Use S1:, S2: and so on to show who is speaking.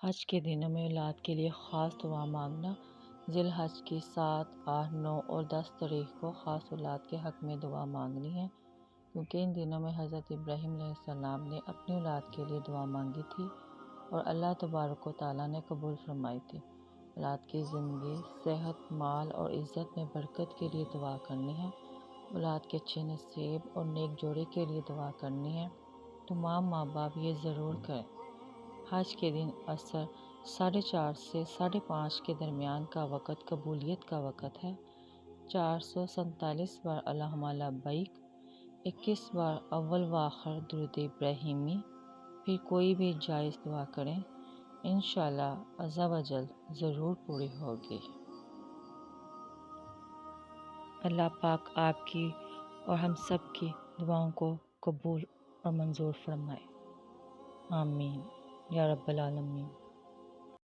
S1: حج کے دنوں میں اولاد کے لیے خاص دعا مانگنا۔ ذی الحج کی 7، 8، 9 اور 10 تاریخ کو خاص اولاد کے حق میں دعا مانگنی ہے، کیونکہ ان دنوں میں حضرت ابراہیم علیہ السلام نے اپنی اولاد کے لیے دعا مانگی تھی اور اللہ تبارک و تعالیٰ نے قبول فرمائی تھی۔ اولاد کی زندگی، صحت، مال اور عزت میں برکت کے لیے دعا کرنی ہے۔ اولاد کے اچھے نصیب اور نیک جوڑے کے لیے دعا کرنی ہے۔ تمام ماں باپ یہ ضرور کریں۔ حج کے دن عصر 4:30 سے 5:30 کے درمیان کا وقت قبولیت کا وقت ہے۔ 447 بار اللہم لبیک، 21 بار اول و آخر درود ابراہیمی، پھر کوئی بھی جائز دعا کریں، انشاءاللہ عز و جل ضرور پوری ہوگی۔ اللہ پاک آپ کی اور ہم سب کی دعاؤں کو قبول اور منظور فرمائے، آمین یا رب العالمین۔